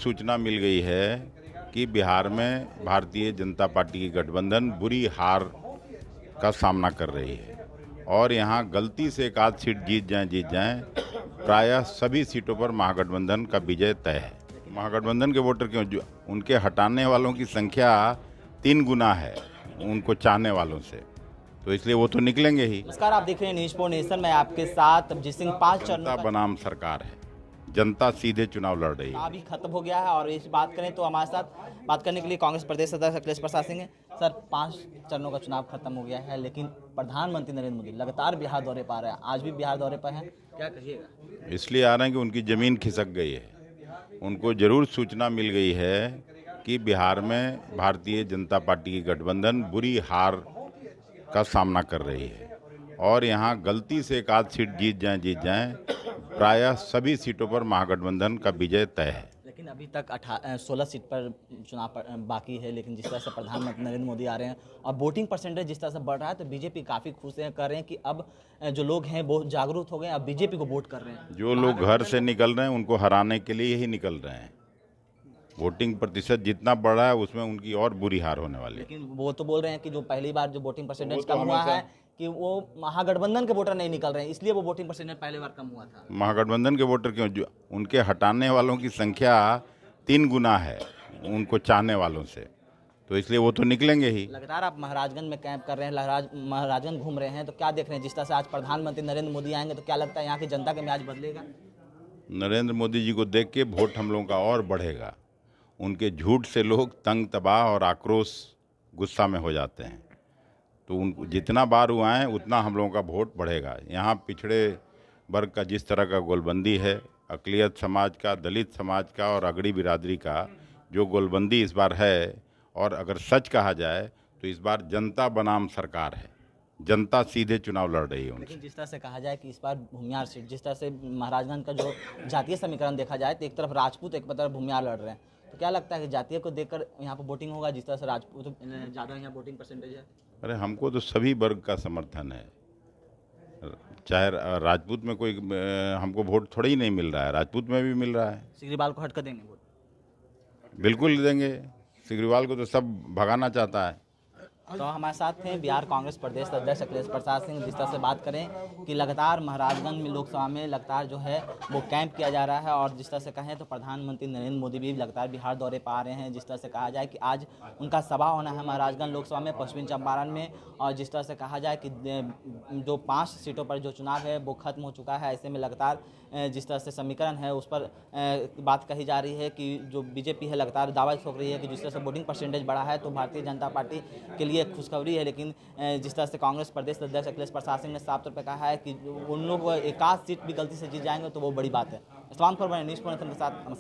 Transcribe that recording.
सूचना मिल गई है कि बिहार में भारतीय जनता पार्टी की गठबंधन बुरी हार का सामना कर रही है और यहाँ गलती से एक आध सीट जीत जाएं प्रायः सभी सीटों पर महागठबंधन का विजय तय है। महागठबंधन के वोटर क्यों, जो उनके हटाने वालों की संख्या 3 गुना है उनको चाहने वालों से, तो इसलिए वो तो निकलेंगे ही। नमस्कार, आप देख रहे हैं न्यूज़ फॉर नेशन में आपके साथ अभिजीत सिंह। 5 चरणों जनता बनाम सरकार है, जनता सीधे चुनाव लड़ रही है। अभी खत्म हो गया है और इस बात करें तो हमारे साथ बात करने के लिए कांग्रेस प्रदेश अध्यक्ष अखिलेश प्रसाद सिंह हैं। सर, 5 चरणों का चुनाव खत्म हो गया है, लेकिन प्रधानमंत्री नरेंद्र मोदी लगातार बिहार दौरे पर आ रहे हैं। आज भी बिहार दौरे पर हैं, क्या कहिएगा? इसलिए आ रहे हैं कि उनकी ज़मीन खिसक गई है। उनको जरूर सूचना मिल गई है कि बिहार में भारतीय जनता पार्टी की गठबंधन बुरी हार का सामना कर रही है और यहाँ गलती से एक आध सीट जीत जाएं प्रायः सभी सीटों पर महागठबंधन का विजय तय है। लेकिन अभी तक 16 सीट पर चुनाव बाकी है, लेकिन जिस तरह से प्रधानमंत्री नरेंद्र मोदी आ रहे हैं और वोटिंग परसेंटेज जिस तरह से बढ़ रहा है, तो बीजेपी काफ़ी खुश है, कर रहे हैं कि अब जो लोग हैं वो जागरूक हो गए, अब बीजेपी को वोट कर रहे हैं। जो लोग घर से निकल रहे हैं उनको हराने के लिए ही निकल रहे हैं। वोटिंग प्रतिशत जितना बढ़ा है उसमें उनकी और बुरी हार होने वाली है। लेकिन वो तो बोल रहे हैं कि जो पहली बार जो वोटिंग परसेंटेज कम हुआ है कि वो महागठबंधन के वोटर नहीं निकल रहे हैं, इसलिए वो वोटिंग परसेंटेज पहली बार कम हुआ था। महागठबंधन के वोटर क्यों, जो उनके हटाने वालों की संख्या 3 गुना है उनको चाहने वालों से, तो इसलिए वो तो निकलेंगे ही। लगातार आप महाराजगंज में कैंप कर रहे हैं, महाराजगंज घूम रहे हैं, तो क्या देख रहे हैं? जिस तरह से आज प्रधानमंत्री नरेंद्र मोदी आएंगे तो क्या लगता है यहाँ की जनता के मिजाज बदलेगा? नरेंद्र मोदी जी को देख के वोट हम लोगों का और बढ़ेगा। उनके झूठ से लोग तंग तबाह और आक्रोश गुस्सा में हो जाते हैं, तो उन जितना बार वो आएँ उतना हम लोगों का वोट बढ़ेगा। यहाँ पिछड़े वर्ग का जिस तरह का गोलबंदी है, अक़लियत समाज का, दलित समाज का और अगड़ी बिरादरी का जो गोलबंदी इस बार है, और अगर सच कहा जाए तो इस बार जनता बनाम सरकार है, जनता सीधे चुनाव लड़ रही है उनसे। लेकिन जिस तरह से कहा जाए कि इस बार भूमियार सीट, जिस तरह से महाराजगंज का जो जातीय समीकरण देखा जाए तो एक तरफ राजपूत, एक तरफ भूमियार लड़ रहे हैं, तो क्या लगता है कि जातीय को देखकर यहाँ पर वोटिंग होगा? जिस तरह से राजपूत ज़्यादा यहाँ वोटिंग परसेंटेज है। अरे हमको तो सभी वर्ग का समर्थन है, चाहे राजपूत में कोई हमको वोट थोड़ा ही नहीं मिल रहा है, राजपूत में भी मिल रहा है। सिग्रीवाल को हट कर देंगे वोट? बिल्कुल देंगे, सिग्रीवाल को तो सब भगाना चाहता है। तो हमारे साथ हैं बिहार कांग्रेस प्रदेश अध्यक्ष अखिलेश प्रसाद सिंह। जिस तरह से बात करें कि लगातार महाराजगंज में लोकसभा में लगातार जो है वो कैंप किया जा रहा है और जिस तरह से कहें तो प्रधानमंत्री नरेंद्र मोदी भी लगातार बिहार दौरे पर आ रहे हैं। जिस तरह से कहा जाए कि आज उनका सभा होना है महाराजगंज लोकसभा में, पश्चिमी चंपारण में, और जिस तरह से कहा जाए कि जो 5 सीटों पर जो चुनाव है वो खत्म हो चुका है। ऐसे में लगातार जिस तरह से समीकरण है उस पर बात कही जा रही है कि जो बीजेपी है लगातार दावा ठोक रही है कि जिस तरह से वोटिंग परसेंटेज बढ़ा है तो भारतीय जनता पार्टी के लिए खुशखबरी है। लेकिन जिस तरह से कांग्रेस प्रदेश अध्यक्ष अखिलेश प्रसाद सिंह ने साफ तौर पर कहा है कि उन लोग 1 आध सीट भी गलती से जीत जाएंगे तो वो बड़ी बात है। इस्लाम पर न्यूज़ के साथ